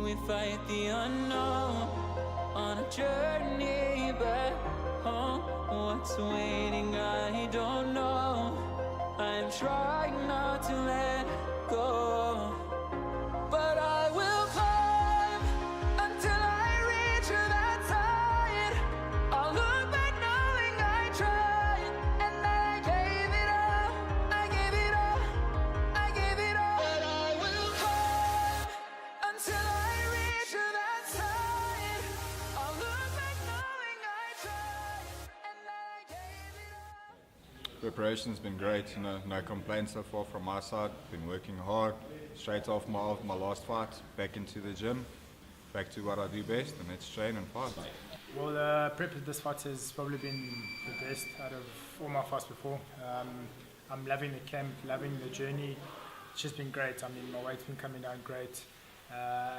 we fight the unknown on a journey back home. What's waiting, I don't know. I'm trying not to let go, but I will climb until I reach that side. I'll look back knowing I tried, and I gave it all, I gave it all, I gave it all. But I will climb until I reach that side. I'll look back knowing I tried, and I gave it all. Preparation's been great, no complaints so far from my side. Been working hard, straight off my last fight, back into the gym, back to what I do best, and that's train and fight. Well, the prep of this fight has probably been the best out of all my fights before. I'm loving the camp, loving the journey. It's just been great. I mean, my weight's been coming down great.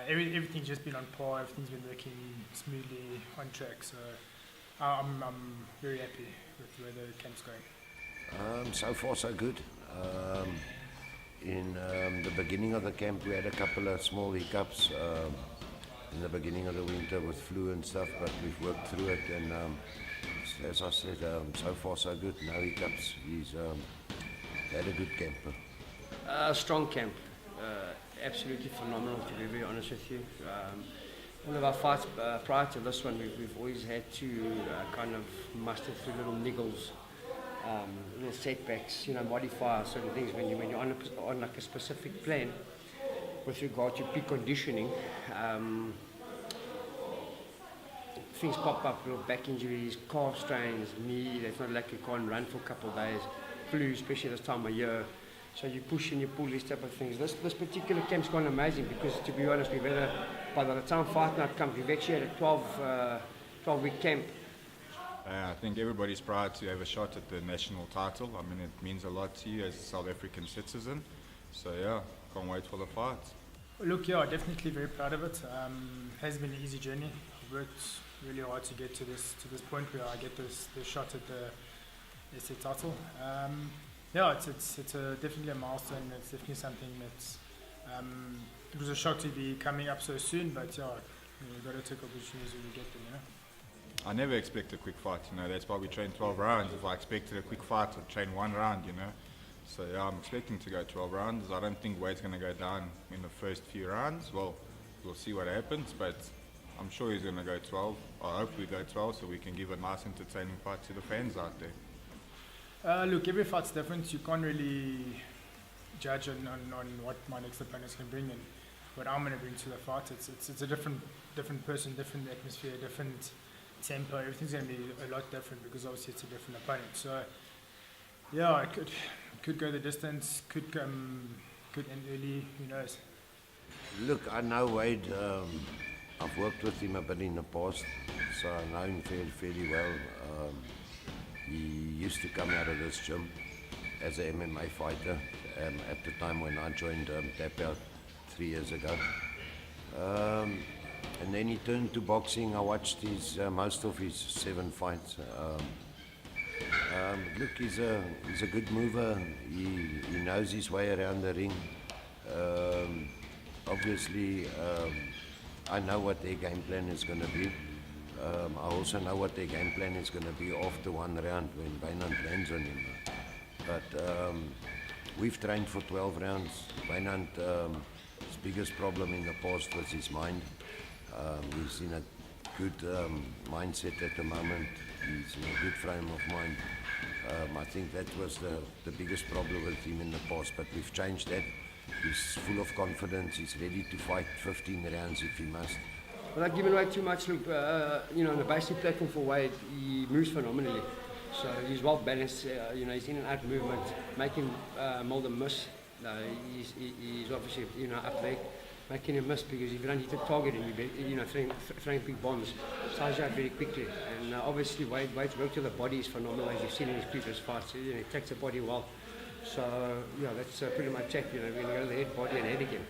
Everything's just been on par. Everything's been working smoothly, on track. So I'm very happy with where the camp's going. So far so good. In the beginning of the camp we had a couple of small hiccups in the beginning of the winter with flu and stuff, but we've worked through it, and as I said, so far so good, no hiccups. He's had a good camp. Strong camp, absolutely phenomenal, to be very honest with you. All of our fights prior to this one, we've always had to kind of muster through little niggles, little setbacks, modify certain things when you're on like a specific plan with regard to peak conditioning. Things pop up, little back injuries, calf strains, knee, that's not like you can't run for a couple of days, flu, especially this time of year. So you push and you pull these type of things. This particular camp's gone amazing because, to be honest, we've had by the time fight night comes, we've actually had a 12-week camp. I think everybody's proud to have a shot at the national title. I mean, it means a lot to you as a South African citizen. So yeah, can't wait for the fight. Look, yeah, definitely very proud of it. Has been an easy journey. I've worked really hard to get to this point where I get this shot at the SA title. Yeah, it's definitely a milestone. It's definitely something that's it was a shock to be coming up so soon, but yeah, you've got to take opportunities when you get them. I never expect a quick fight, that's why we train 12 rounds. If I expected a quick fight, I'd train one round, So yeah, I'm expecting to go 12 rounds. I don't think weight's going to go down in the first few rounds. Well, we'll see what happens, but I'm sure he's going to go 12. I hope we go 12 so we can give a nice entertaining fight to the fans out there. Look, every fight's different. You can't really judge on what my next opponent's going to bring and what I'm going to bring to the fight. It's a different person, different atmosphere, different tempo. Everything's going to be a lot different because obviously it's a different opponent. So yeah, I could go the distance, could end early, who knows. Look, I know Wade. I've worked with him a bit in the past, so I know him fairly well. He used to come out of this gym as an MMA fighter at the time when I joined Tap Out 3 years ago. And then he turned to boxing. I watched most of his 7 fights. Look, he's a good mover. He knows his way around the ring. Obviously, I know what their game plan is going to be. I also know what their game plan is going to be after one round when Wynand lands on him. But we've trained for 12 rounds. Wynand's biggest problem in the past was his mind. He's in a good mindset at the moment. He's in a good frame of mind. I think that was the biggest problem with him in the past, but we've changed that. He's full of confidence. He's ready to fight 15 rounds if he must. Without giving away too much, look, on the basic platform for Wade, he moves phenomenally. So he's well balanced. He's in and out movement, making Mulder miss. He's obviously up there, making him miss because if you don't hit the target and you're throwing big bombs, size out very quickly. And obviously Wade's work to the body is phenomenal, as you've seen in his previous fights. He takes the body well. So yeah, that's pretty much it. We're going to go to the head, body, and head again.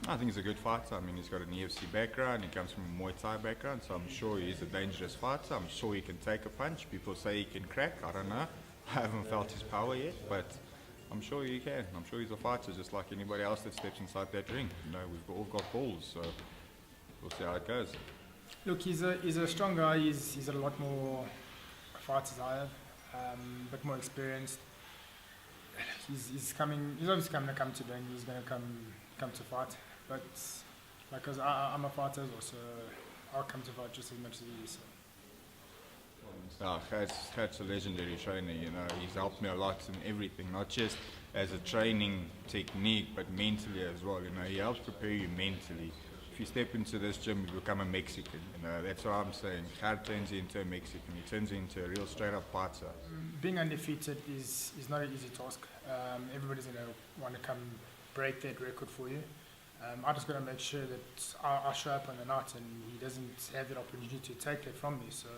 I think he's a good fighter. I mean, he's got an EFC background. He comes from a Muay Thai background, so I'm sure he's a dangerous fighter. I'm sure he can take a punch. People say he can crack. I don't know. I haven't felt his power yet, but I'm sure he can. I'm sure he's a fighter, just like anybody else that steps inside that ring. We've all got balls, so we'll see how it goes. Look, he's a strong guy. He's had a lot more fights as I have, but more experienced. He's obviously coming to come to Bang. He's going to come to fight. But like I'm a fighter as well, so I'll come to fight just as much as he is. So. Gert's a legendary trainer, you know. He's helped me a lot in everything, not just as a training technique, but mentally as well. You know, he helps prepare you mentally. If you step into this gym, you become a Mexican. You know, that's what I'm saying. Gert turns you into a Mexican. He turns you into a real straight-up fighter. Being undefeated is not an easy task. Everybody's going to want to come break that record for you. I just got to make sure that I show up on the night and he doesn't have that opportunity to take that from me. So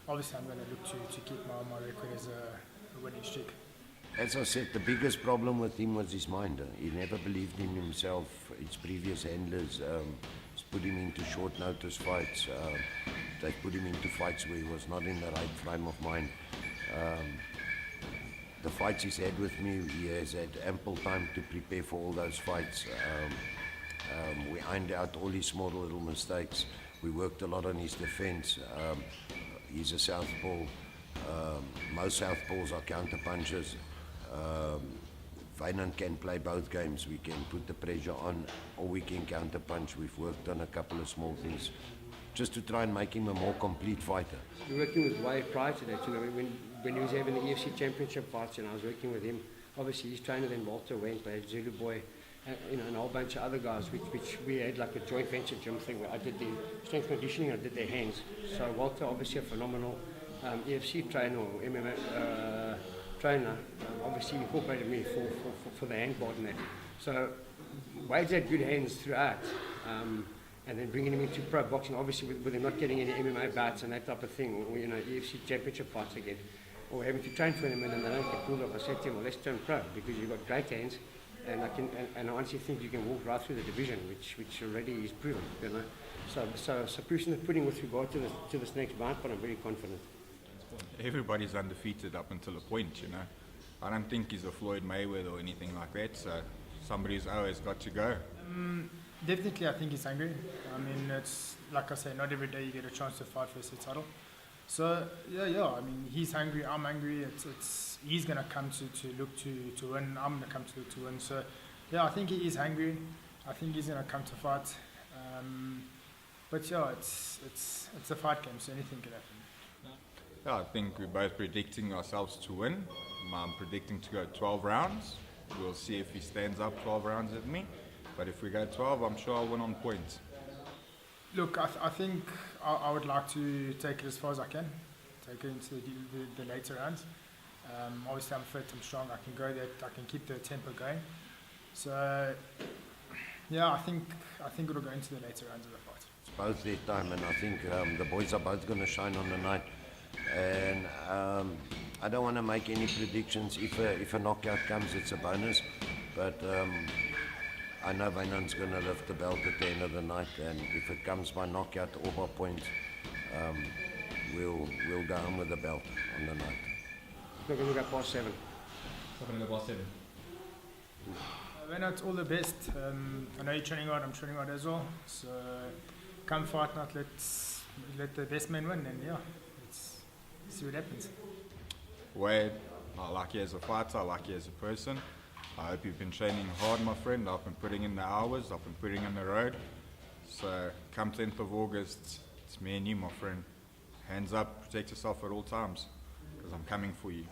obviously I'm going to look to keep my record as a winning streak. As I said, the biggest problem with him was his mind. He never believed in himself. His previous handlers put him into short notice fights. They put him into fights where he was not in the right frame of mind. The fights he's had with me, he has had ample time to prepare for all those fights. We ironed out all his small little mistakes. We worked a lot on his defense. He's a southpaw. Most southpaws are counter-punchers. Vacant can play both games. We can put the pressure on or we can counter-punch. We've worked on a couple of small things just to try and make him a more complete fighter. We were working with Wade prior to that, you know, when he was having the EFC Championship fights and I was working with him. Obviously his trainer then Mulder went, but Zulu Boy, you know, and a whole bunch of other guys, which we had like a joint venture gym thing where I did the strength conditioning and I did their hands. So Walter, obviously a phenomenal EFC trainer or MMA trainer, obviously incorporated me for the hand part and that. So Wade's had good hands throughout, and then bringing him into pro boxing, obviously with him not getting any MMA bouts and that type of thing, or you know, EFC championship fights again, or having to train for them and then they don't get pulled off. I said to him, well, let's turn pro because you've got great hands. And I honestly think you can walk right through the division, which already is proven, you know. So proof in the pudding with regard to this next bout, but I'm very confident. Everybody's undefeated up until a point, you know. I don't think he's a Floyd Mayweather or anything like that, so somebody's always got to go. Definitely, I think he's hungry. I mean, it's like I say, not every day you get a chance to fight for a SA title. So yeah. I mean, he's hungry. I'm hungry. He's gonna come to look to win. I'm gonna come to look to win. So yeah, I think he is hungry. I think he's gonna come to fight. But yeah, it's a fight game, so anything can happen. Yeah, I think we're both predicting ourselves to win. I'm predicting to go 12 rounds. We'll see if he stands up 12 rounds at me. But if we go 12, I'm sure I'll win on points. Look, I think I would like to take it as far as I can. Take it into the later rounds. Obviously, I'm fit, I'm strong. I can go that. I can keep the tempo going. So, yeah, I think it'll go into the later rounds of the fight. It's both their time, and I think the boys are both going to shine on the night. And I don't want to make any predictions. If a knockout comes, it's a bonus. But I know Vacant's going to lift the belt at the end of the night, and if it comes by knockout or by points, we'll go home with the belt on the night. We're going to go past 7. Not going to go past 7. Vacant, all the best. I know you're training hard. I'm training hard as well. So come fight night. Let the best man win, and yeah, let's see what happens. Wade, I like you as a fighter. I like you as a person. I hope you've been training hard, my friend. I've been putting in the hours. I've been putting in the road. So come 10th of August, it's me and you, my friend. Hands up, protect yourself at all times, because I'm coming for you.